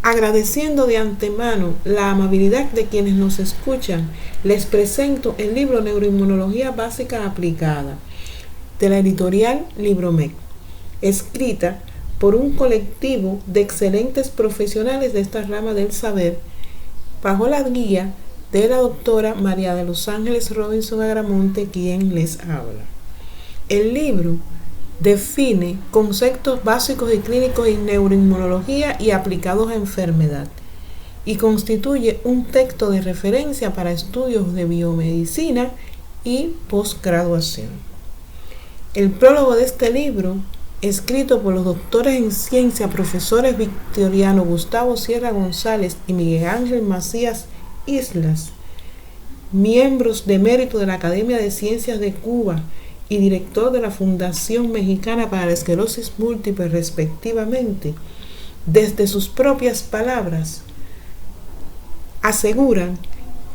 Agradeciendo de antemano la amabilidad de quienes nos escuchan, les presento el libro Neuroinmunología Básica Aplicada, de la editorial Libromec, escrita por un colectivo de excelentes profesionales de esta rama del saber, bajo la guía de la doctora María de los Ángeles Robinson Agramonte, quien les habla. El libro define conceptos básicos y clínicos en neuroinmunología y aplicados a enfermedad, y constituye un texto de referencia para estudios de biomedicina y posgraduación. El prólogo de este libro, escrito por los doctores en ciencia, profesores Victoriano Gustavo Sierra González y Miguel Ángel Macías Islas, miembros de mérito de la Academia de Ciencias de Cuba y director de la Fundación Mexicana para la Esclerosis Múltiple, respectivamente, desde sus propias palabras, aseguran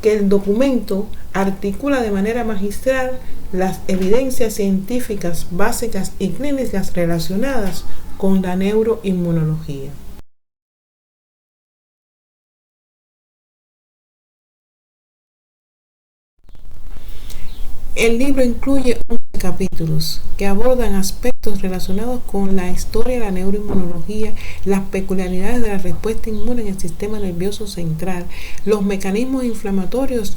que el documento articula de manera magistral las evidencias científicas básicas y clínicas relacionadas con la neuroinmunología. El libro incluye 11 capítulos que abordan aspectos relacionados con la historia de la neuroinmunología, las peculiaridades de la respuesta inmune en el sistema nervioso central, los mecanismos inflamatorios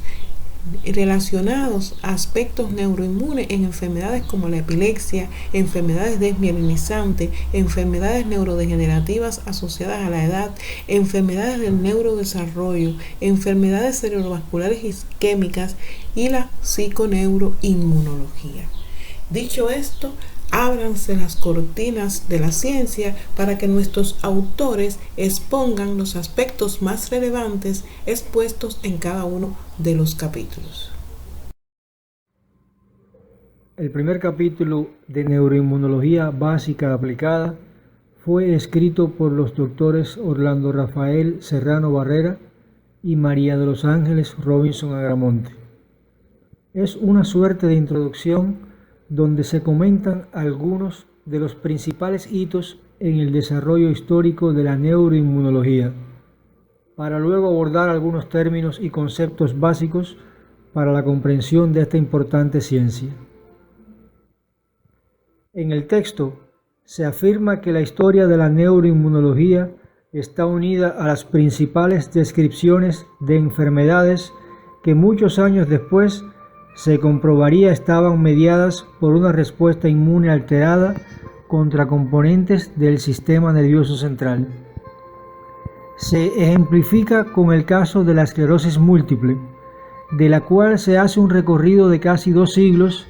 relacionados a aspectos neuroinmunes en enfermedades como la epilepsia, enfermedades desmielinizantes, enfermedades neurodegenerativas asociadas a la edad, enfermedades del neurodesarrollo, enfermedades cerebrovasculares isquémicas y la psiconeuroinmunología. Dicho esto, ábranse las cortinas de la ciencia para que nuestros autores expongan los aspectos más relevantes expuestos en cada uno de los capítulos. El primer capítulo de Neuroinmunología Básica Aplicada fue escrito por los doctores Orlando Rafael Serrano Barrera y María de los Ángeles Robinson Agramonte. Es una suerte de introducción donde se comentan algunos de los principales hitos en el desarrollo histórico de la neuroinmunología, para luego abordar algunos términos y conceptos básicos para la comprensión de esta importante ciencia. En el texto se afirma que la historia de la neuroinmunología está unida a las principales descripciones de enfermedades que muchos años después se comprobaría estaban mediadas por una respuesta inmune alterada contra componentes del sistema nervioso central. Se ejemplifica con el caso de la esclerosis múltiple, de la cual se hace un recorrido de casi 2 siglos,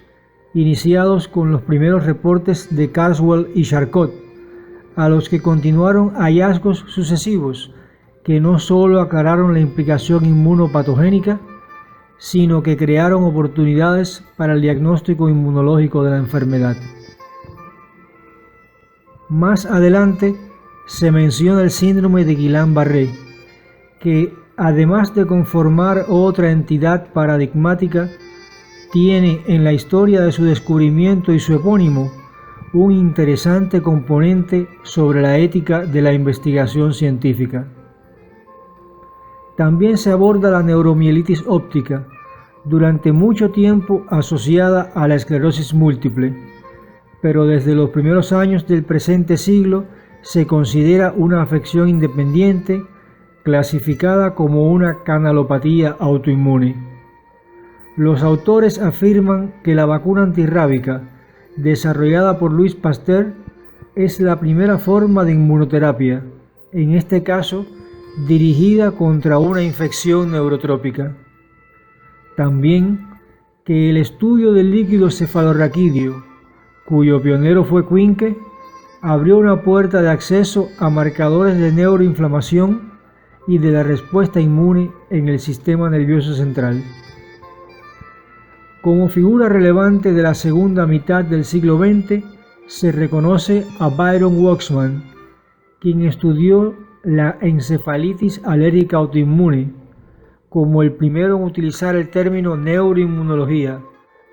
iniciados con los primeros reportes de Carswell y Charcot, a los que continuaron hallazgos sucesivos que no solo aclararon la implicación inmunopatogénica, sino que crearon oportunidades para el diagnóstico inmunológico de la enfermedad. Más adelante se menciona el síndrome de Guillain-Barré, que además de conformar otra entidad paradigmática, tiene en la historia de su descubrimiento y su epónimo un interesante componente sobre la ética de la investigación científica. También se aborda la neuromielitis óptica, durante mucho tiempo asociada a la esclerosis múltiple, pero desde los primeros años del presente siglo se considera una afección independiente, clasificada como una canalopatía autoinmune. Los autores afirman que la vacuna antirrábica, desarrollada por Louis Pasteur, es la primera forma de inmunoterapia, en este caso dirigida contra una infección neurotrópica. También que el estudio del líquido cefalorraquídeo, cuyo pionero fue Quincke, abrió una puerta de acceso a marcadores de neuroinflamación y de la respuesta inmune en el sistema nervioso central. Como figura relevante de la segunda mitad del siglo XX, se reconoce a Byron Waxman, quien estudió la encefalitis alérgica autoinmune, como el primero en utilizar el término neuroinmunología,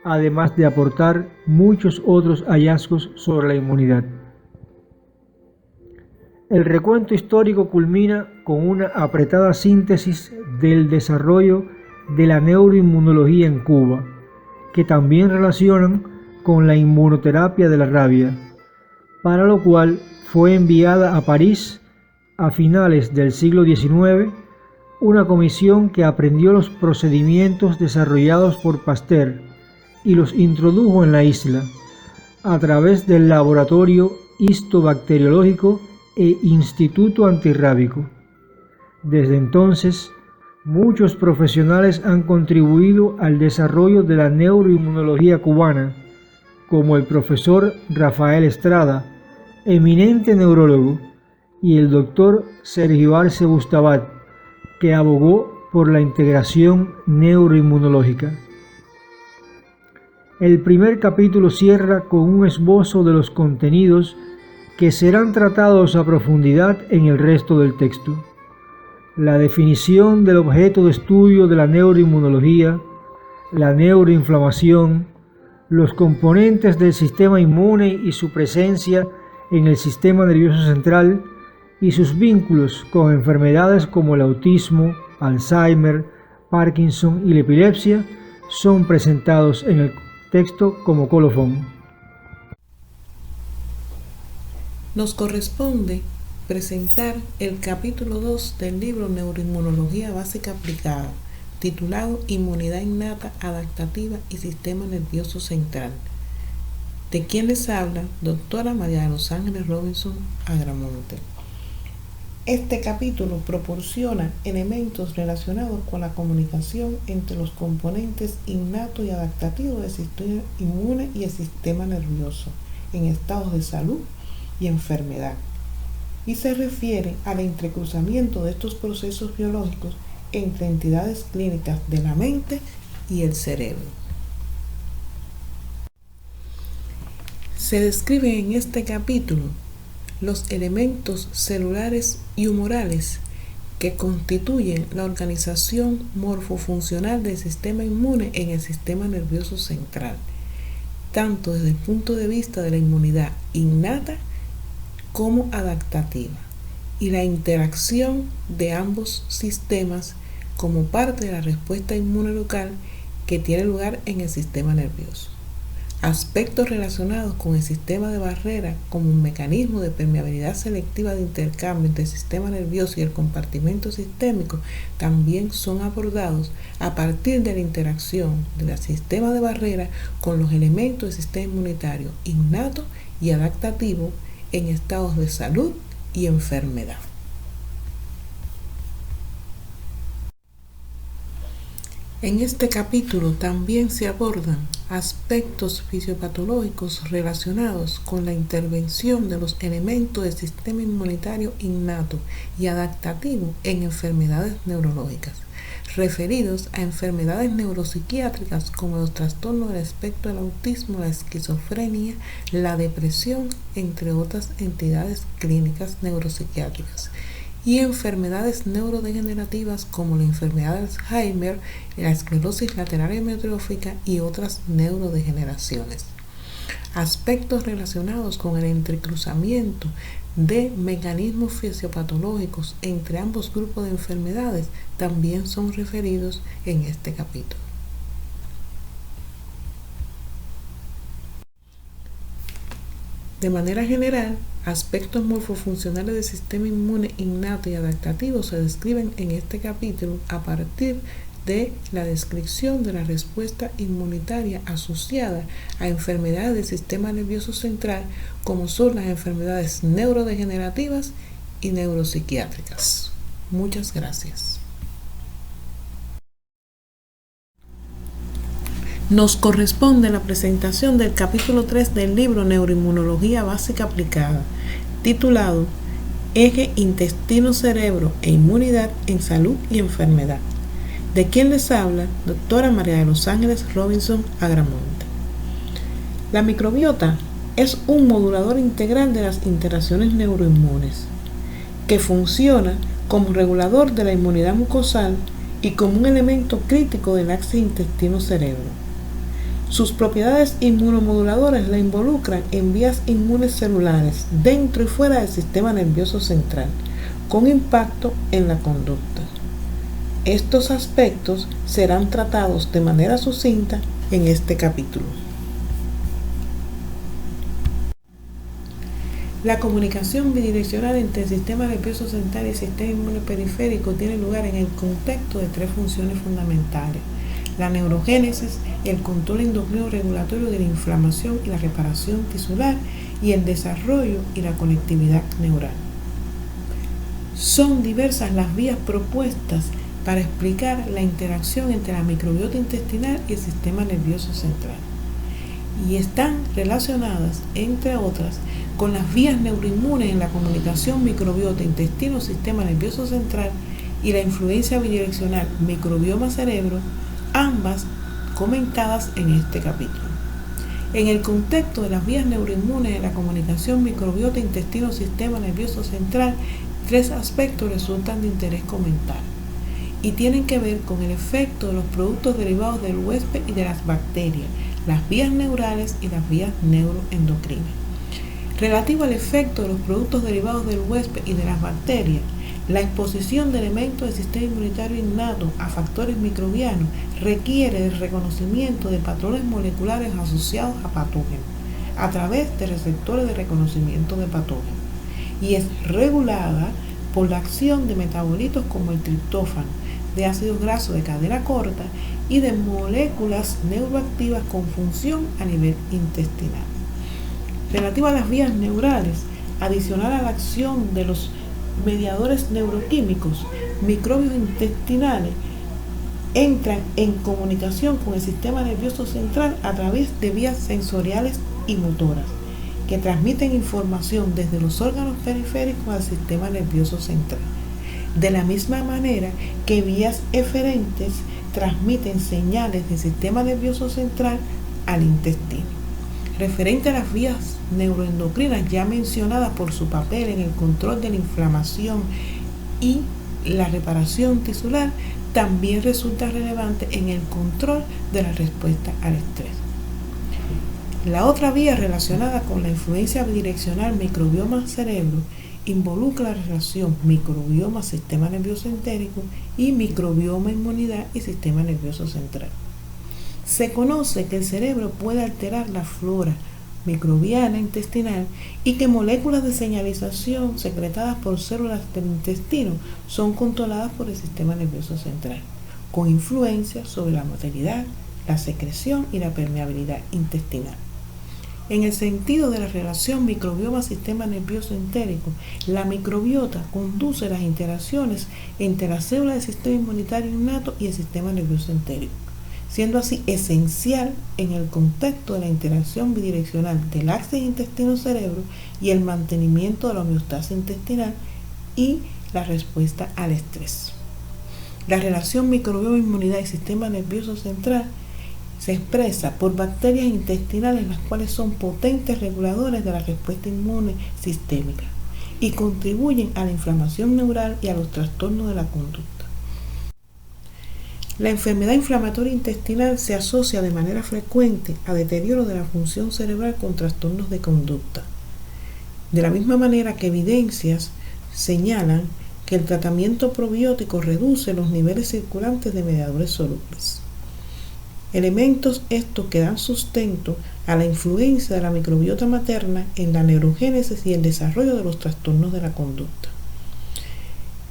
además de aportar muchos otros hallazgos sobre la inmunidad. El recuento histórico culmina con una apretada síntesis del desarrollo de la neuroinmunología en Cuba, que también relacionan con la inmunoterapia de la rabia, para lo cual fue enviada a París a finales del siglo XIX una comisión que aprendió los procedimientos desarrollados por Pasteur y los introdujo en la isla a través del laboratorio histobacteriológico e Instituto Antirrábico. Desde entonces, muchos profesionales han contribuido al desarrollo de la neuroinmunología cubana, como el profesor Rafael Estrada, eminente neurólogo, y el doctor Sergio Arce Bustabat, que abogó por la integración neuroinmunológica. El primer capítulo cierra con un esbozo de los contenidos que serán tratados a profundidad en el resto del texto. La definición del objeto de estudio de la neuroinmunología, la neuroinflamación, los componentes del sistema inmune y su presencia en el sistema nervioso central y sus vínculos con enfermedades como el autismo, Alzheimer, Parkinson y la epilepsia son presentados en el texto como colofón. Nos corresponde presentar el capítulo 2 del libro Neuroinmunología Básica Aplicada, titulado Inmunidad Innata, Adaptativa y Sistema Nervioso Central. ¿De quién les habla? Doctora María de los Ángeles Robinson Agramonte. Este capítulo proporciona elementos relacionados con la comunicación entre los componentes innato y adaptativo del sistema inmune y el sistema nervioso en estados de salud y enfermedad, y se refiere al entrecruzamiento de estos procesos biológicos entre entidades clínicas de la mente y el cerebro. Se describe en este capítulo los elementos celulares y humorales que constituyen la organización morfofuncional del sistema inmune en el sistema nervioso central, tanto desde el punto de vista de la inmunidad innata como adaptativa, y la interacción de ambos sistemas como parte de la respuesta inmune local que tiene lugar en el sistema nervioso. Aspectos relacionados con el sistema de barrera como un mecanismo de permeabilidad selectiva de intercambio entre el sistema nervioso y el compartimento sistémico también son abordados a partir de la interacción del sistema de barrera con los elementos del sistema inmunitario innato y adaptativo en estados de salud y enfermedad. En este capítulo también se abordan aspectos fisiopatológicos relacionados con la intervención de los elementos del sistema inmunitario innato y adaptativo en enfermedades neurológicas, referidos a enfermedades neuropsiquiátricas como los trastornos del espectro del autismo, la esquizofrenia, la depresión, entre otras entidades clínicas neuropsiquiátricas, y enfermedades neurodegenerativas como la enfermedad de Alzheimer, la esclerosis lateral amiotrófica y otras neurodegeneraciones. Aspectos relacionados con el entrecruzamiento de mecanismos fisiopatológicos entre ambos grupos de enfermedades también son referidos en este capítulo. De manera general, aspectos morfofuncionales del sistema inmune innato y adaptativo se describen en este capítulo a partir de la descripción de la respuesta inmunitaria asociada a enfermedades del sistema nervioso central, como son las enfermedades neurodegenerativas y neuropsiquiátricas. Muchas gracias. Nos corresponde la presentación del capítulo 3 del libro Neuroinmunología Básica Aplicada, titulado Eje Intestino-Cerebro e Inmunidad en Salud y Enfermedad. ¿De quién les habla? Doctora María de los Ángeles Robinson Agramonte. La microbiota es un modulador integral de las interacciones neuroinmunes, que funciona como regulador de la inmunidad mucosal y como un elemento crítico del axis intestino-cerebro. Sus propiedades inmunomoduladoras la involucran en vías inmunes celulares dentro y fuera del sistema nervioso central, con impacto en la conducta. Estos aspectos serán tratados de manera sucinta en este capítulo. La comunicación bidireccional entre el sistema nervioso central y el sistema inmune periférico tiene lugar en el contexto de tres funciones fundamentales: la neurogénesis, el control endocrino regulatorio de la inflamación y la reparación tisular, y el desarrollo y la conectividad neural. Son diversas las vías propuestas para explicar la interacción entre la microbiota intestinal y el sistema nervioso central, y están relacionadas, entre otras, con las vías neuroinmunes en la comunicación microbiota intestino-sistema nervioso central y la influencia bidireccional microbioma-cerebro, ambas comentadas en este capítulo. En el contexto de las vías neuroinmunes en la comunicación microbiota intestino-sistema nervioso central, tres aspectos resultan de interés comentar y tienen que ver con el efecto de los productos derivados del huésped y de las bacterias, las vías neurales y las vías neuroendocrinas. Relativo al efecto de los productos derivados del huésped y de las bacterias, la exposición de elementos del sistema inmunitario innato a factores microbianos requiere el reconocimiento de patrones moleculares asociados a patógenos a través de receptores de reconocimiento de patógenos, y es regulada por la acción de metabolitos como el triptófano, de ácidos grasos de cadena corta y de moléculas neuroactivas con función a nivel intestinal. Relativo a las vías neurales, adicional a la acción de los mediadores neuroquímicos, microbios intestinales entran en comunicación con el sistema nervioso central a través de vías sensoriales y motoras, que transmiten información desde los órganos periféricos al sistema nervioso central, de la misma manera que vías eferentes transmiten señales del sistema nervioso central al intestino. Referente a las vías neuroendocrinas ya mencionadas por su papel en el control de la inflamación y la reparación tisular, también resulta relevante en el control de la respuesta al estrés. La otra vía relacionada con la influencia bidireccional microbioma-cerebro involucra la relación microbioma-sistema nervioso entérico y microbioma-inmunidad y sistema nervioso central. Se conoce que el cerebro puede alterar la flora microbiana intestinal y que moléculas de señalización secretadas por células del intestino son controladas por el sistema nervioso central, con influencia sobre la motilidad, la secreción y la permeabilidad intestinal. En el sentido de la relación microbioma-sistema nervioso entérico, la microbiota conduce las interacciones entre las células del sistema inmunitario innato y el sistema nervioso entérico, siendo así esencial en el contexto de la interacción bidireccional del axis intestino-cerebro y el mantenimiento de la homeostasis intestinal y la respuesta al estrés. La relación microbioma-inmunidad y sistema nervioso central se expresa por bacterias intestinales, las cuales son potentes reguladores de la respuesta inmune sistémica y contribuyen a la inflamación neural y a los trastornos de la conducta. La enfermedad inflamatoria intestinal se asocia de manera frecuente a deterioro de la función cerebral con trastornos de conducta. De la misma manera que evidencias señalan que el tratamiento probiótico reduce los niveles circulantes de mediadores solubles. Elementos estos que dan sustento a la influencia de la microbiota materna en la neurogénesis y el desarrollo de los trastornos de la conducta.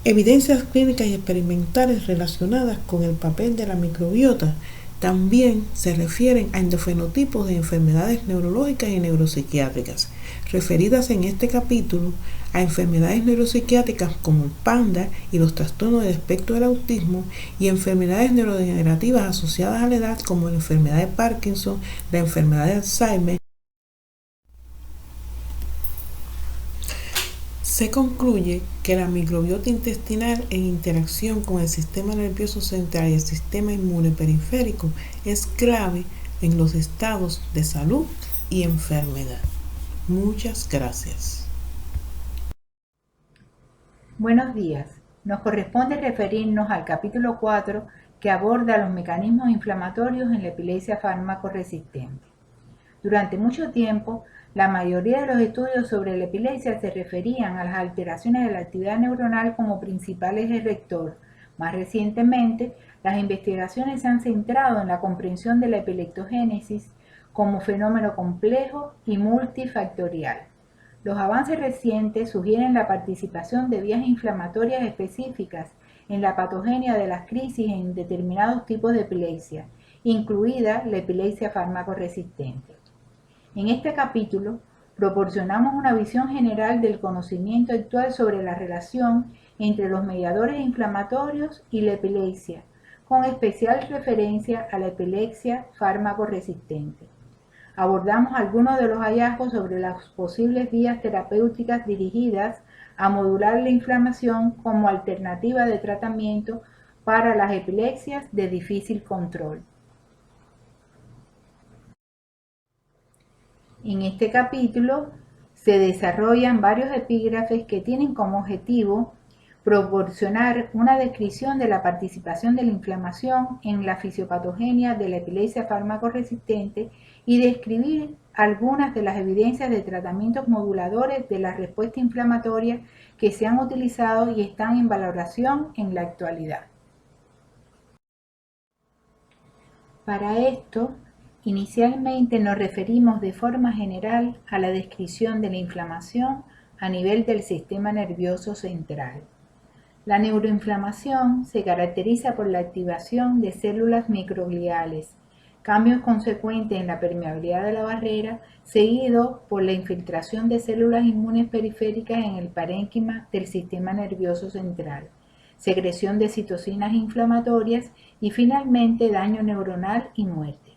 Evidencias clínicas y experimentales relacionadas con el papel de la microbiota también se refieren a endofenotipos de enfermedades neurológicas y neuropsiquiátricas, referidas en este capítulo a enfermedades neuropsiquiátricas como el PANDA y los trastornos del espectro del autismo, y enfermedades neurodegenerativas asociadas a la edad como la enfermedad de Parkinson, la enfermedad de Alzheimer. Se concluye que la microbiota intestinal en interacción con el sistema nervioso central y el sistema inmune periférico es clave en los estados de salud y enfermedad. Muchas gracias. Buenos días. Nos corresponde referirnos al capítulo 4, que aborda los mecanismos inflamatorios en la epilepsia fármaco-resistente. Durante mucho tiempo, la mayoría de los estudios sobre la epilepsia se referían a las alteraciones de la actividad neuronal como principal eje rector. Más recientemente, las investigaciones se han centrado en la comprensión de la epileptogénesis como fenómeno complejo y multifactorial. Los avances recientes sugieren la participación de vías inflamatorias específicas en la patogenia de las crisis en determinados tipos de epilepsia, incluida la epilepsia fármaco-resistente. En este capítulo, proporcionamos una visión general del conocimiento actual sobre la relación entre los mediadores inflamatorios y la epilepsia, con especial referencia a la epilepsia fármaco-resistente. Abordamos algunos de los hallazgos sobre las posibles vías terapéuticas dirigidas a modular la inflamación como alternativa de tratamiento para las epilepsias de difícil control. En este capítulo se desarrollan varios epígrafes que tienen como objetivo proporcionar una descripción de la participación de la inflamación en la fisiopatogenia de la epilepsia fármaco-resistente y describir algunas de las evidencias de tratamientos moduladores de la respuesta inflamatoria que se han utilizado y están en valoración en la actualidad. Para esto, inicialmente nos referimos de forma general a la descripción de la inflamación a nivel del sistema nervioso central. La neuroinflamación se caracteriza por la activación de células microgliales, cambios consecuentes en la permeabilidad de la barrera, seguido por la infiltración de células inmunes periféricas en el parénquima del sistema nervioso central, secreción de citocinas inflamatorias y finalmente daño neuronal y muerte.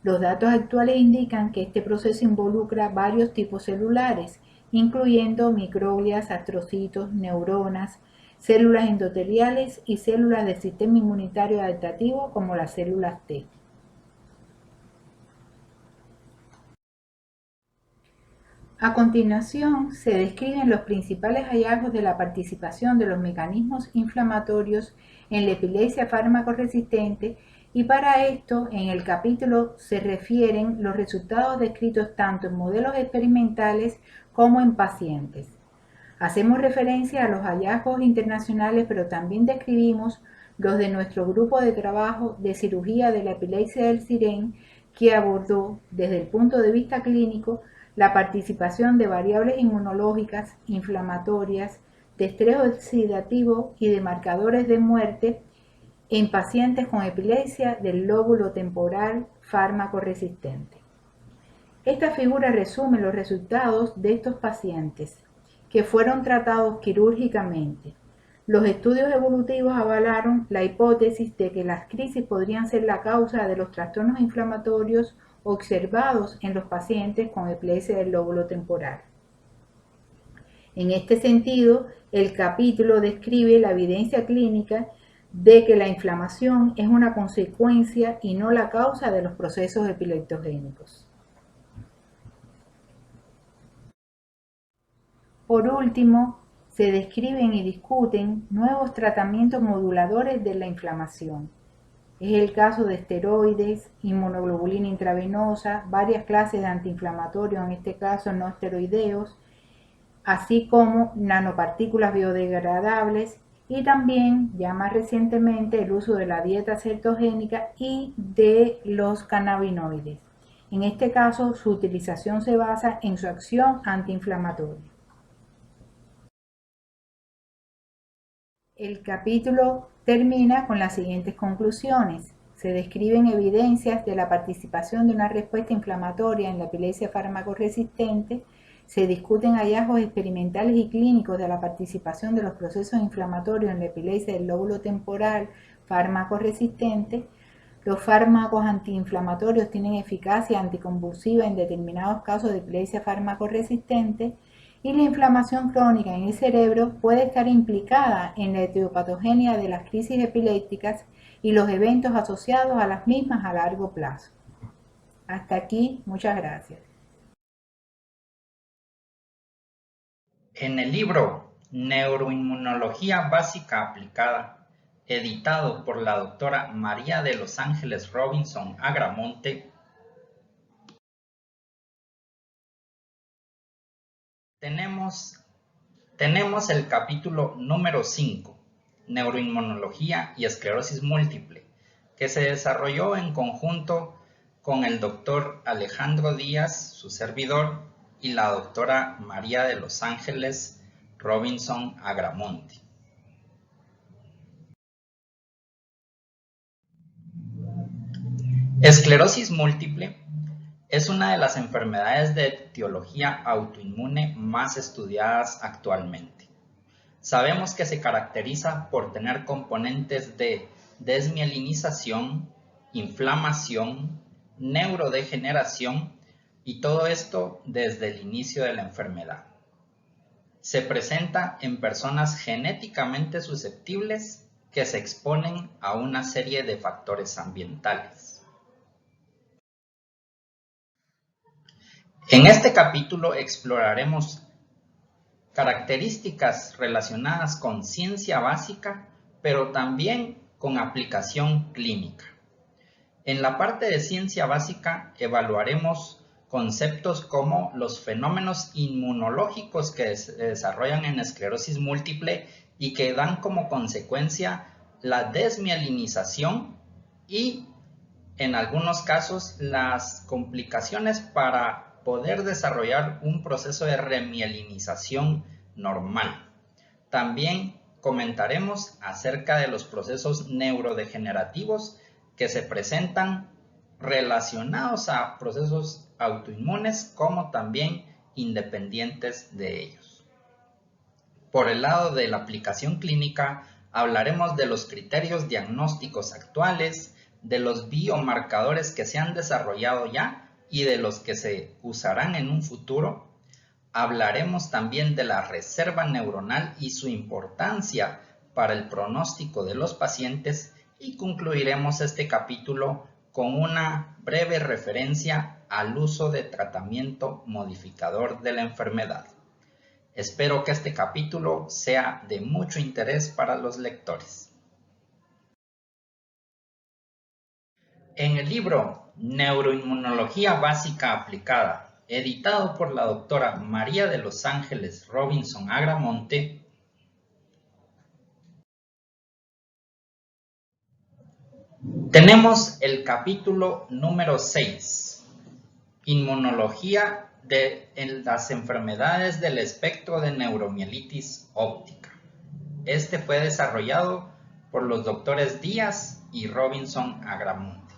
Los datos actuales indican que este proceso involucra varios tipos celulares, incluyendo microglias, astrocitos, neuronas, células endoteliales y células del sistema inmunitario adaptativo como las células T. A continuación, se describen los principales hallazgos de la participación de los mecanismos inflamatorios en la epilepsia fármaco-resistente y para esto, en el capítulo se refieren los resultados descritos tanto en modelos experimentales como en pacientes. Hacemos referencia a los hallazgos internacionales, pero también describimos los de nuestro grupo de trabajo de cirugía de la epilepsia del SIREN, que abordó desde el punto de vista clínico la participación de variables inmunológicas, inflamatorias, de estrés oxidativo y de marcadores de muerte en pacientes con epilepsia del lóbulo temporal fármaco-resistente. Esta figura resume los resultados de estos pacientes que fueron tratados quirúrgicamente. Los estudios evolutivos avalaron la hipótesis de que las crisis podrían ser la causa de los trastornos inflamatorios observados en los pacientes con epilepsia del lóbulo temporal. En este sentido, el capítulo describe la evidencia clínica de que la inflamación es una consecuencia y no la causa de los procesos epileptogénicos. Por último, se describen y discuten nuevos tratamientos moduladores de la inflamación. Es el caso de esteroides, inmunoglobulina intravenosa, varias clases de antiinflamatorios, en este caso no esteroideos, así como nanopartículas biodegradables y también, ya más recientemente, el uso de la dieta cetogénica y de los cannabinoides. En este caso, su utilización se basa en su acción antiinflamatoria. El capítulo termina con las siguientes conclusiones. Se describen evidencias de la participación de una respuesta inflamatoria en la epilepsia fármaco-resistente, se discuten hallazgos experimentales y clínicos de la participación de los procesos inflamatorios en la epilepsia del lóbulo temporal fármaco-resistente, los fármacos antiinflamatorios tienen eficacia anticonvulsiva en determinados casos de epilepsia fármaco-resistente, y la inflamación crónica en el cerebro puede estar implicada en la etiopatogenia de las crisis epilépticas y los eventos asociados a las mismas a largo plazo. Hasta aquí, muchas gracias. En el libro Neuroinmunología Básica Aplicada, editado por la doctora María de los Ángeles Robinson Agramonte, tenemos el capítulo número 5, Neuroinmunología y Esclerosis Múltiple, que se desarrolló en conjunto con el doctor Alejandro Díaz, su servidor, y la doctora María de los Ángeles Robinson Agramonte. Esclerosis múltiple es una de las enfermedades de etiología autoinmune más estudiadas actualmente. Sabemos que se caracteriza por tener componentes de desmielinización, inflamación, neurodegeneración y todo esto desde el inicio de la enfermedad. Se presenta en personas genéticamente susceptibles que se exponen a una serie de factores ambientales. En este capítulo exploraremos características relacionadas con ciencia básica, pero también con aplicación clínica. En la parte de ciencia básica evaluaremos conceptos como los fenómenos inmunológicos que se desarrollan en esclerosis múltiple y que dan como consecuencia la desmielinización y, en algunos casos, las complicaciones para poder desarrollar un proceso de remielinización normal. También comentaremos acerca de los procesos neurodegenerativos que se presentan relacionados a procesos autoinmunes como también independientes de ellos. Por el lado de la aplicación clínica, hablaremos de los criterios diagnósticos actuales, de los biomarcadores que se han desarrollado ya y de los que se usarán en un futuro. Hablaremos también de la reserva neuronal y su importancia para el pronóstico de los pacientes y concluiremos este capítulo con una breve referencia al uso de tratamiento modificador de la enfermedad. Espero que este capítulo sea de mucho interés para los lectores. En el libro Neuroinmunología Básica Aplicada, editado por la doctora María de los Ángeles Robinson Agramonte, tenemos el capítulo número 6, Inmunología en las enfermedades del espectro de neuromielitis óptica. Este fue desarrollado por los doctores Díaz y Robinson Agramonte.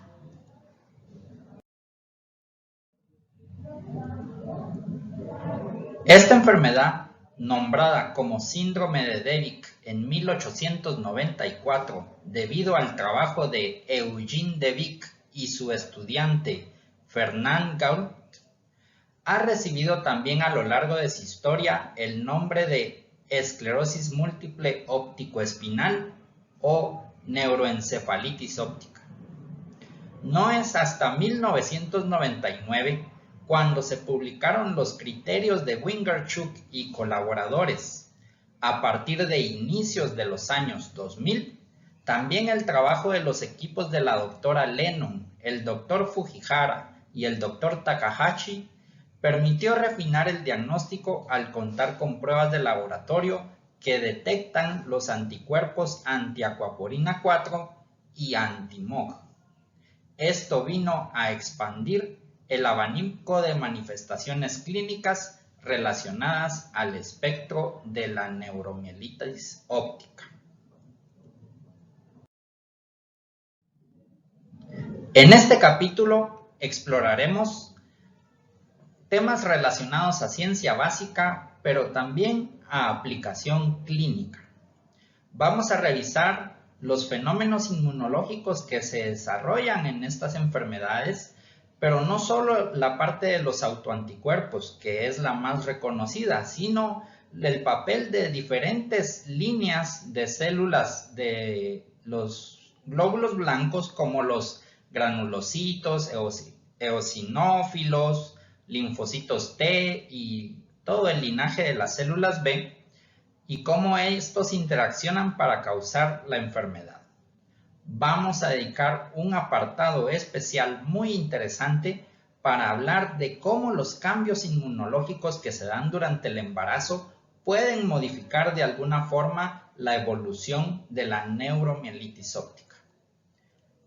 Esta enfermedad, nombrada como síndrome de Devic en 1894 debido al trabajo de Eugene Devic y su estudiante Fernand Gault, ha recibido también a lo largo de su historia el nombre de esclerosis múltiple óptico-espinal o neuroencefalitis óptica. No es hasta 1999 cuando se publicaron los criterios de Wingerchuk y colaboradores. A partir de inicios de los años 2000, también el trabajo de los equipos de la doctora Lennon, el doctor Fujihara y el doctor Takahashi permitió refinar el diagnóstico al contar con pruebas de laboratorio que detectan los anticuerpos antiacuaporina 4 y anti-MOG. Esto vino a expandir el abanico de manifestaciones clínicas relacionadas al espectro de la neuromielitis óptica. En este capítulo exploraremos temas relacionados a ciencia básica, pero también a aplicación clínica. Vamos a revisar los fenómenos inmunológicos que se desarrollan en estas enfermedades, pero no solo la parte de los autoanticuerpos, que es la más reconocida, sino el papel de diferentes líneas de células de los glóbulos blancos, como los granulocitos, eosinófilos, linfocitos T y todo el linaje de las células B, y cómo estos interaccionan para causar la enfermedad. vamos a dedicar un apartado especial muy interesante para hablar de cómo los cambios inmunológicos que se dan durante el embarazo pueden modificar de alguna forma la evolución de la neuromielitis óptica.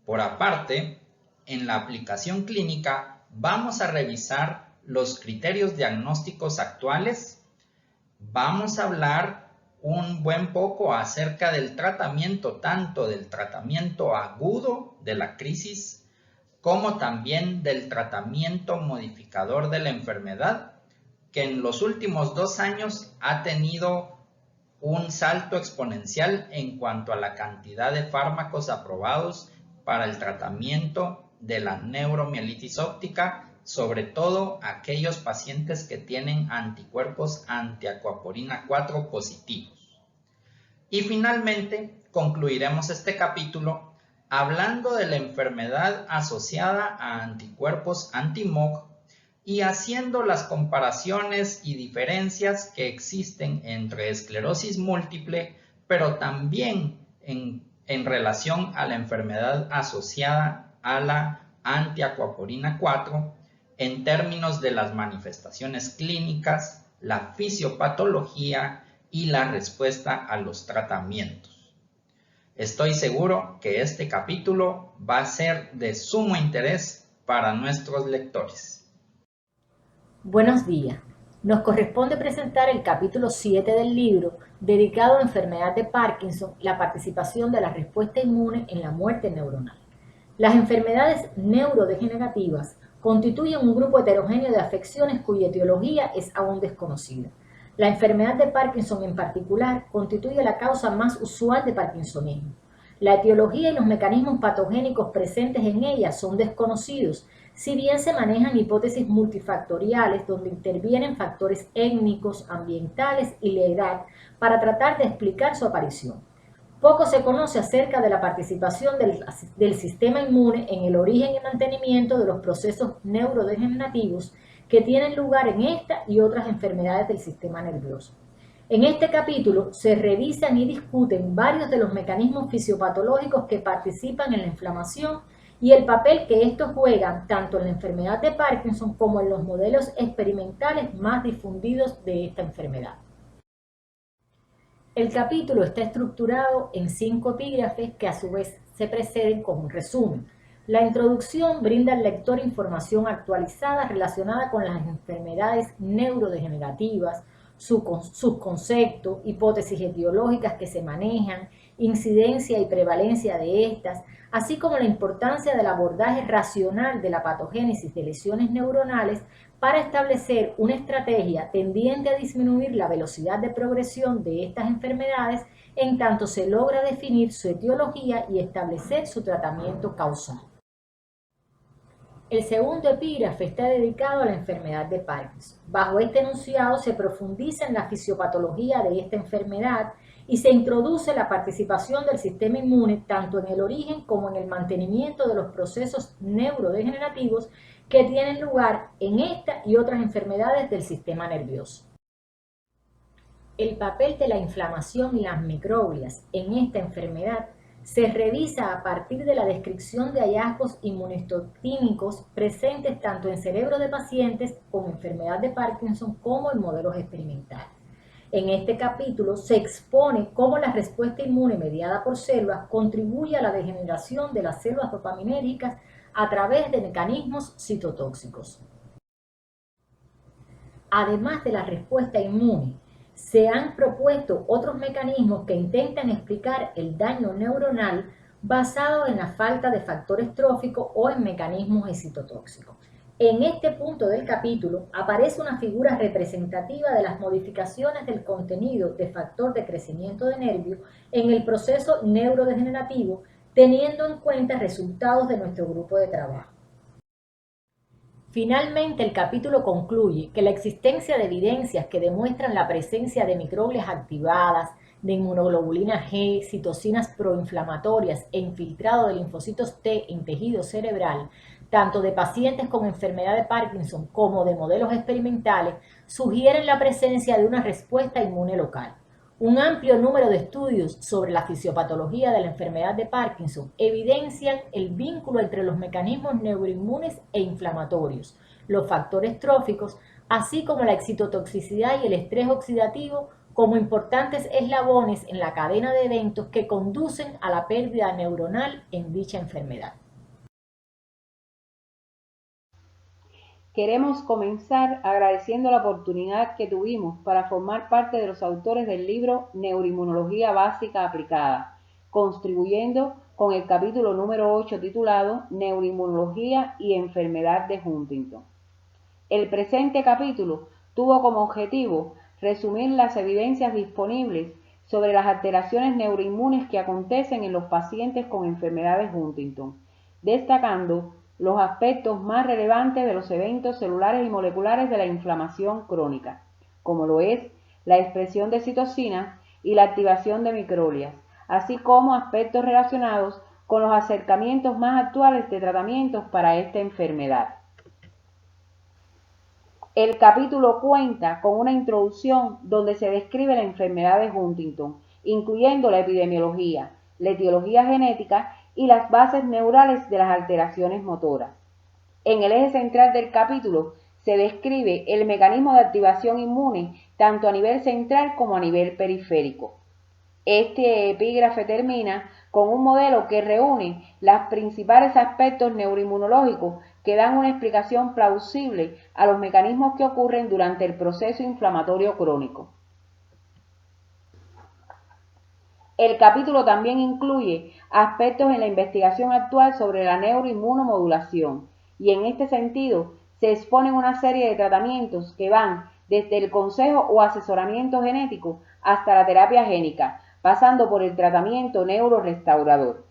Por aparte, en la aplicación clínica vamos a revisar los criterios diagnósticos actuales, vamos a hablar un buen poco acerca del tratamiento, tanto del tratamiento agudo de la crisis, como también del tratamiento modificador de la enfermedad, que en los últimos 2 años ha tenido un salto exponencial en cuanto a la cantidad de fármacos aprobados para el tratamiento de la neuromielitis óptica, sobre todo aquellos pacientes que tienen anticuerpos antiacuaporina 4 positivos. Y finalmente, concluiremos este capítulo hablando de la enfermedad asociada a anticuerpos anti-MOG y haciendo las comparaciones y diferencias que existen entre esclerosis múltiple, pero también en relación a la enfermedad asociada a la antiacuaporina 4, en términos de las manifestaciones clínicas, la fisiopatología y la respuesta a los tratamientos. Estoy seguro que este capítulo va a ser de sumo interés para nuestros lectores. Buenos días. Nos corresponde presentar el capítulo 7 del libro dedicado a enfermedad de Parkinson, la participación de la respuesta inmune en la muerte neuronal. Las enfermedades neurodegenerativas constituyen un grupo heterogéneo de afecciones cuya etiología es aún desconocida. La enfermedad de Parkinson en particular constituye la causa más usual de parkinsonismo. La etiología y los mecanismos patogénicos presentes en ella son desconocidos, si bien se manejan hipótesis multifactoriales donde intervienen factores étnicos, ambientales y la edad para tratar de explicar su aparición. Poco se conoce acerca de la participación del sistema inmune en el origen y mantenimiento de los procesos neurodegenerativos que tienen lugar en esta y otras enfermedades del sistema nervioso. En este capítulo se revisan y discuten varios de los mecanismos fisiopatológicos que participan en la inflamación y el papel que estos juegan tanto en la enfermedad de Parkinson como en los modelos experimentales más difundidos de esta enfermedad. El capítulo está estructurado en 5 epígrafes que a su vez se preceden con un resumen. La introducción brinda al lector información actualizada relacionada con las enfermedades neurodegenerativas, sus conceptos, hipótesis etiológicas que se manejan, incidencia y prevalencia de estas, así como la importancia del abordaje racional de la patogénesis de lesiones neuronales para establecer una estrategia tendiente a disminuir la velocidad de progresión de estas enfermedades en tanto se logra definir su etiología y establecer su tratamiento causal. El segundo epígrafe está dedicado a la enfermedad de Parkinson. Bajo este enunciado se profundiza en la fisiopatología de esta enfermedad y se introduce la participación del sistema inmune tanto en el origen como en el mantenimiento de los procesos neurodegenerativos que tienen lugar en esta y otras enfermedades del sistema nervioso. El papel de la inflamación y las microglias en esta enfermedad se revisa a partir de la descripción de hallazgos inmunohistoquímicos presentes tanto en cerebros de pacientes con enfermedad de Parkinson como en modelos experimentales. En este capítulo se expone cómo la respuesta inmune mediada por células contribuye a la degeneración de las células dopaminérgicas a través de mecanismos citotóxicos. Además de la respuesta inmune, se han propuesto otros mecanismos que intentan explicar el daño neuronal basado en la falta de factores tróficos o en mecanismos excitotóxicos. En este punto del capítulo aparece una figura representativa de las modificaciones del contenido de factor de crecimiento de nervio en el proceso neurodegenerativo, teniendo en cuenta resultados de nuestro grupo de trabajo. Finalmente, el capítulo concluye que la existencia de evidencias que demuestran la presencia de microglias activadas, de inmunoglobulina G, citocinas proinflamatorias e infiltrado de linfocitos T en tejido cerebral, tanto de pacientes con enfermedad de Parkinson como de modelos experimentales, sugieren la presencia de una respuesta inmune local. Un amplio número de estudios sobre la fisiopatología de la enfermedad de Parkinson evidencian el vínculo entre los mecanismos neuroinmunes e inflamatorios, los factores tróficos, así como la excitotoxicidad y el estrés oxidativo como importantes eslabones en la cadena de eventos que conducen a la pérdida neuronal en dicha enfermedad. Queremos comenzar agradeciendo la oportunidad que tuvimos para formar parte de los autores del libro Neuroinmunología Básica Aplicada, contribuyendo con el capítulo número 8 titulado Neuroinmunología y Enfermedad de Huntington. El presente capítulo tuvo como objetivo resumir las evidencias disponibles sobre las alteraciones neuroinmunes que acontecen en los pacientes con enfermedades Huntington, destacando los aspectos más relevantes de los eventos celulares y moleculares de la inflamación crónica, como lo es la expresión de citocinas y la activación de microglias, así como aspectos relacionados con los acercamientos más actuales de tratamientos para esta enfermedad. El capítulo cuenta con una introducción donde se describe la enfermedad de Huntington, incluyendo la epidemiología, la etiología genética y las bases neurales de las alteraciones motoras. En el eje central del capítulo se describe el mecanismo de activación inmune tanto a nivel central como a nivel periférico. Este epígrafe termina con un modelo que reúne los principales aspectos neuroinmunológicos que dan una explicación plausible a los mecanismos que ocurren durante el proceso inflamatorio crónico. El capítulo también incluye aspectos en la investigación actual sobre la neuroinmunomodulación y en este sentido se exponen una serie de tratamientos que van desde el consejo o asesoramiento genético hasta la terapia génica, pasando por el tratamiento neurorestaurador.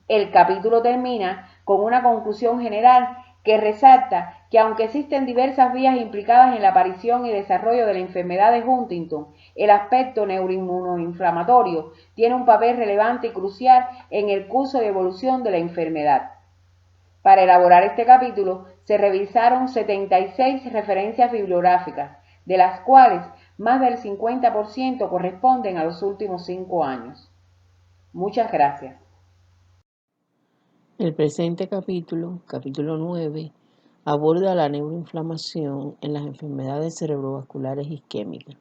El capítulo termina con una conclusión general que resalta que aunque existen diversas vías implicadas en la aparición y desarrollo de la enfermedad de Huntington, el aspecto neuroinmunoinflamatorio tiene un papel relevante y crucial en el curso de evolución de la enfermedad. Para elaborar este capítulo se revisaron 76 referencias bibliográficas, de las cuales más del 50% corresponden a los últimos 5 años. Muchas gracias. El presente capítulo 9, aborda la neuroinflamación en las enfermedades cerebrovasculares isquémicas.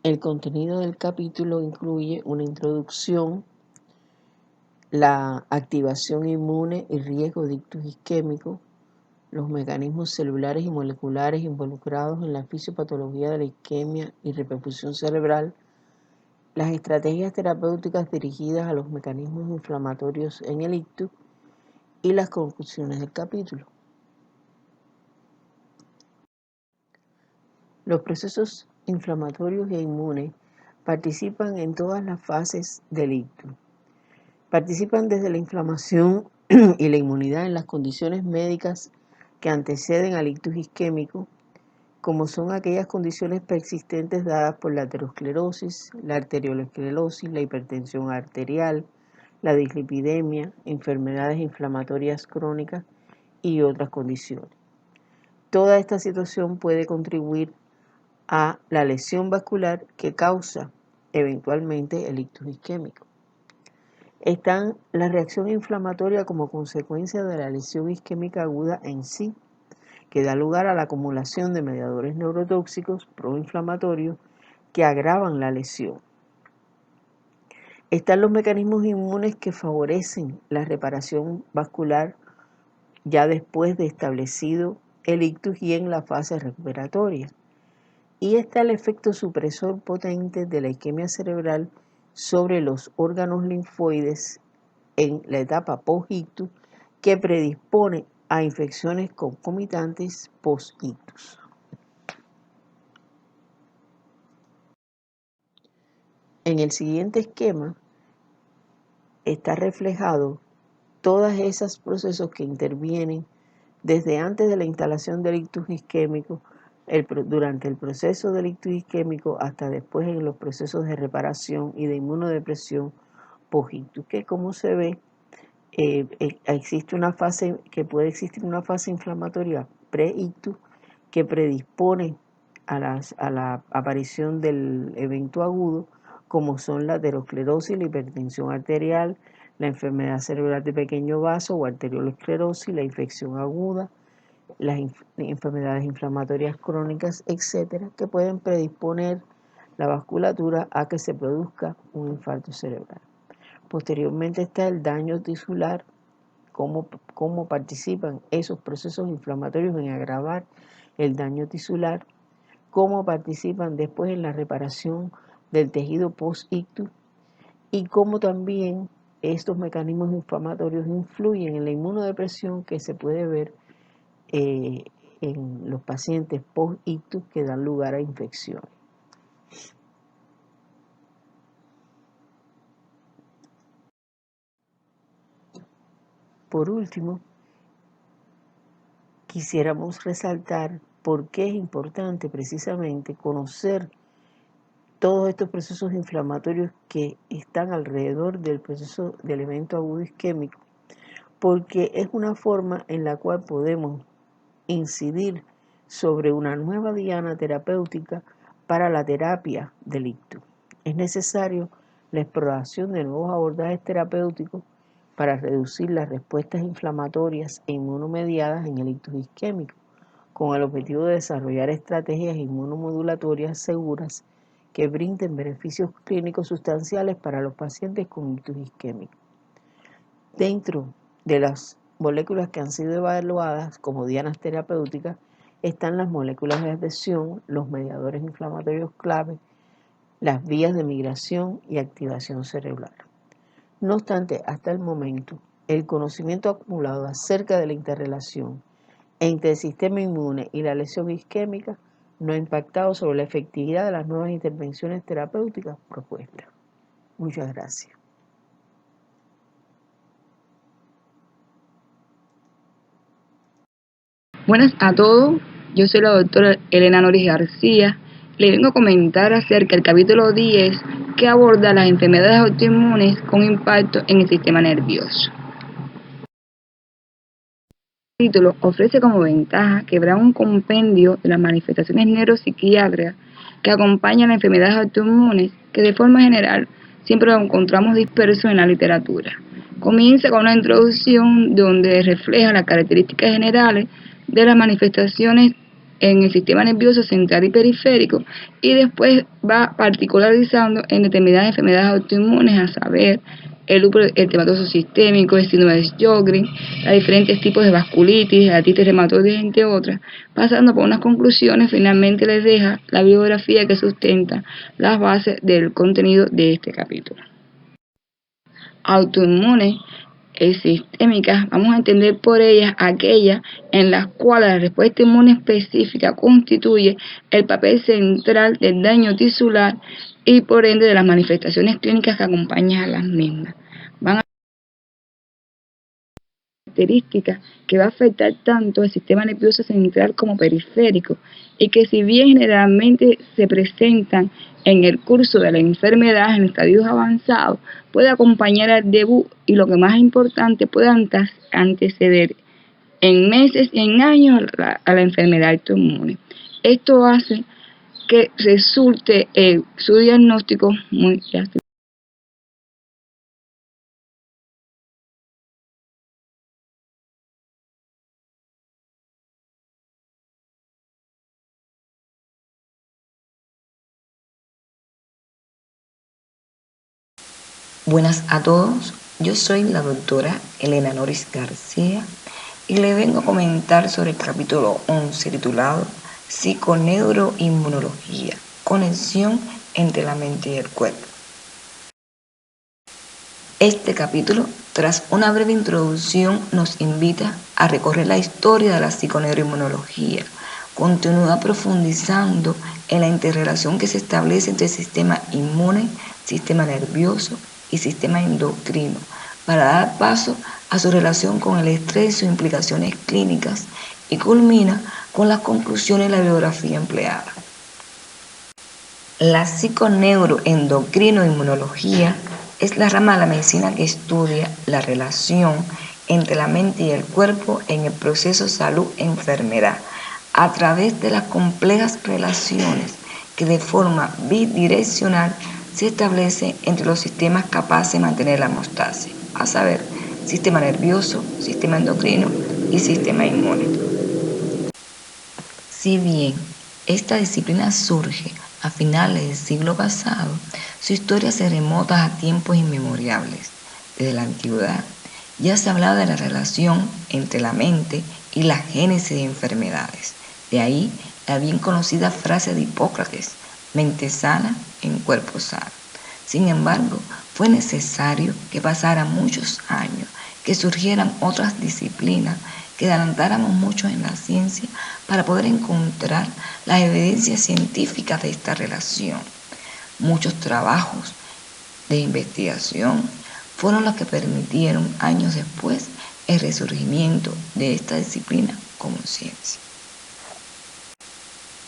El contenido del capítulo incluye una introducción, la activación inmune y riesgo de ictus isquémico, los mecanismos celulares y moleculares involucrados en la fisiopatología de la isquemia y reperfusión cerebral, las estrategias terapéuticas dirigidas a los mecanismos inflamatorios en el ictus y las conclusiones del capítulo. Los procesos inflamatorios e inmunes participan en todas las fases del ictus. Participan desde la inflamación y la inmunidad en las condiciones médicas que anteceden al ictus isquémico, como son aquellas condiciones persistentes dadas por la aterosclerosis, la arteriolesclerosis, la hipertensión arterial, la dislipidemia, enfermedades inflamatorias crónicas y otras condiciones. Toda esta situación puede contribuir a la lesión vascular que causa eventualmente el ictus isquémico. Están la reacción inflamatoria como consecuencia de la lesión isquémica aguda en sí, que da lugar a la acumulación de mediadores neurotóxicos proinflamatorios que agravan la lesión. Están los mecanismos inmunes que favorecen la reparación vascular ya después de establecido el ictus y en la fase recuperatoria. Y está el efecto supresor potente de la isquemia cerebral sobre los órganos linfoides en la etapa post-ictus que predispone a infecciones concomitantes post-ictus. En el siguiente esquema está reflejado todos esos procesos que intervienen desde antes de la instalación del ictus isquémico, durante el proceso del ictus isquémico hasta después en los procesos de reparación y de inmunodepresión post-ictus, que como se ve, existe una fase que puede existir una fase inflamatoria pre-ictus que predispone a la aparición del evento agudo, como son la aterosclerosis, la hipertensión arterial, la enfermedad cerebral de pequeño vaso o arteriolosclerosis, la infección aguda, las enfermedades inflamatorias crónicas, etcétera, que pueden predisponer la vasculatura a que se produzca un infarto cerebral. Posteriormente está el daño tisular, cómo participan esos procesos inflamatorios en agravar el daño tisular, cómo participan después en la reparación del tejido post-ictus y cómo también estos mecanismos inflamatorios influyen en la inmunodepresión que se puede ver en los pacientes post-ictus que dan lugar a infecciones. Por último, quisiéramos resaltar por qué es importante precisamente conocer todos estos procesos inflamatorios que están alrededor del proceso del evento agudo isquémico, porque es una forma en la cual podemos incidir sobre una nueva diana terapéutica para la terapia del ictus. Es necesario la exploración de nuevos abordajes terapéuticos para reducir las respuestas inflamatorias e inmunomediadas en el ictus isquémico, con el objetivo de desarrollar estrategias inmunomodulatorias seguras que brinden beneficios clínicos sustanciales para los pacientes con ictus isquémico. Dentro de las moléculas que han sido evaluadas como dianas terapéuticas están las moléculas de adhesión, los mediadores inflamatorios clave, las vías de migración y activación cerebral. No obstante, hasta el momento, el conocimiento acumulado acerca de la interrelación entre el sistema inmune y la lesión isquémica no ha impactado sobre la efectividad de las nuevas intervenciones terapéuticas propuestas. Muchas gracias. Buenas a todos, yo soy la doctora Elena Noris García. Le vengo a comentar acerca del capítulo 10 que aborda las enfermedades autoinmunes con impacto en el sistema nervioso. El título ofrece como ventaja quebrar un compendio de las manifestaciones neuropsiquiátricas que acompañan las enfermedades autoinmunes, que de forma general siempre lo encontramos disperso en la literatura. Comienza con una introducción donde refleja las características generales de las manifestaciones en el sistema nervioso central y periférico, y después va particularizando en determinadas enfermedades autoinmunes, a saber, el lupus eritematoso sistémico, el síndrome de Sjögren, los diferentes tipos de vasculitis, artritis reumatoide, entre otras, pasando por unas conclusiones. Finalmente les deja la bibliografía que sustenta las bases del contenido de este capítulo. Autoinmunes sistémicas, vamos a entender por ellas aquellas en las cuales la respuesta inmune específica constituye el papel central del daño tisular y por ende de las manifestaciones clínicas que acompañan a las mismas. Van a características que va a afectar tanto el sistema nervioso central como periférico, y que si bien generalmente se presentan en el curso de la enfermedad en estadios avanzados, puede acompañar al debut y, lo que más importante, puede anteceder en meses y en años a la enfermedad autoinmune. Esto hace que resulte su diagnóstico muy acertado. Buenas a todos, yo soy la doctora Elena Noris García y le vengo a comentar sobre el capítulo 11 titulado Psiconeuroinmunología, conexión entre la mente y el cuerpo. Este capítulo, tras una breve introducción, nos invita a recorrer la historia de la psiconeuroinmunología. Continúa profundizando en la interrelación que se establece entre el sistema inmune, sistema nervioso y sistema endocrino, para dar paso a su relación con el estrés y sus implicaciones clínicas, y culmina con las conclusiones de la bibliografía empleada. La psiconeuroendocrinoinmunología es la rama de la medicina que estudia la relación entre la mente y el cuerpo en el proceso salud-enfermedad, a través de las complejas relaciones que de forma bidireccional se establece entre los sistemas capaces de mantener la homeostasis, a saber, sistema nervioso, sistema endocrino y sistema inmune. Si bien esta disciplina surge a finales del siglo pasado, su historia se remota a tiempos inmemorables. Desde la antigüedad ya se hablaba de la relación entre la mente y la génesis de enfermedades. De ahí la bien conocida frase de Hipócrates, mente sana en cuerpo sano. Sin embargo, fue necesario que pasaran muchos años, que surgieran otras disciplinas, que adelantáramos mucho en la ciencia para poder encontrar las evidencias científicas de esta relación. Muchos trabajos de investigación fueron los que permitieron años después el resurgimiento de esta disciplina como ciencia.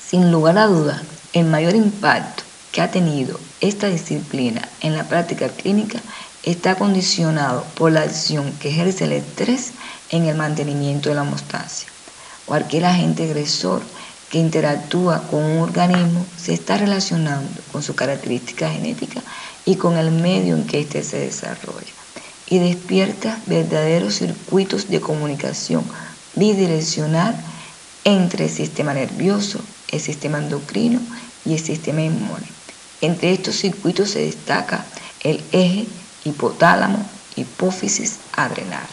Sin lugar a duda, el mayor impacto que ha tenido esta disciplina en la práctica clínica está condicionado por la acción que ejerce el estrés en el mantenimiento de la homeostasis. Cualquier agente agresor que interactúa con un organismo se está relacionando con su característica genética y con el medio en que éste se desarrolla, y despierta verdaderos circuitos de comunicación bidireccional entre el sistema nervioso, el sistema endocrino y el sistema inmune. Entre estos circuitos se destaca el eje hipotálamo, hipófisis, adrenal,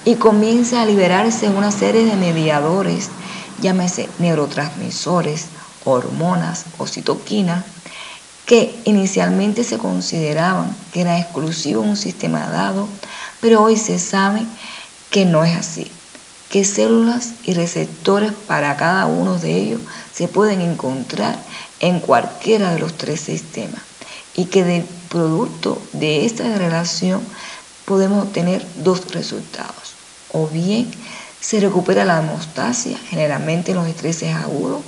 y comienza a liberarse una serie de mediadores, llámese neurotransmisores, hormonas o citoquinas, que inicialmente se consideraban que eran exclusivos de un sistema dado, pero hoy se sabe que no es así, que células y receptores para cada uno de ellos se pueden encontrar en cualquiera de los tres sistemas, y que del producto de esta relación podemos obtener dos resultados: o bien se recupera la homeostasia, generalmente en los estreses agudos,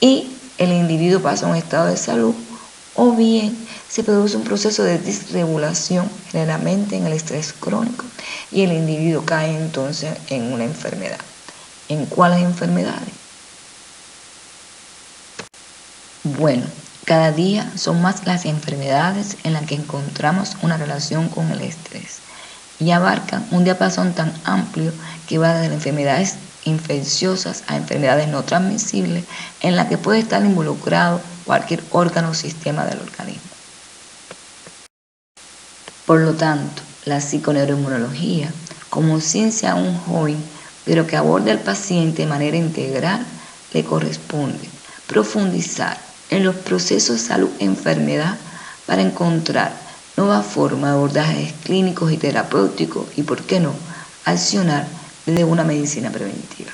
y el individuo pasa a un estado de salud, o bien se produce un proceso de disregulación, generalmente en el estrés crónico, y el individuo cae entonces en una enfermedad. ¿En cuáles enfermedades? Bueno, cada día son más las enfermedades en las que encontramos una relación con el estrés, y abarcan un diapasón tan amplio que va desde enfermedades infecciosas a enfermedades no transmisibles, en las que puede estar involucrado cualquier órgano o sistema del organismo. Por lo tanto, la psiconeuroinmunología, como ciencia aún joven, pero que aborda al paciente de manera integral, le corresponde profundizar en los procesos de salud-enfermedad para encontrar nuevas formas de abordajes clínicos y terapéuticos y, por qué no, accionar desde una medicina preventiva.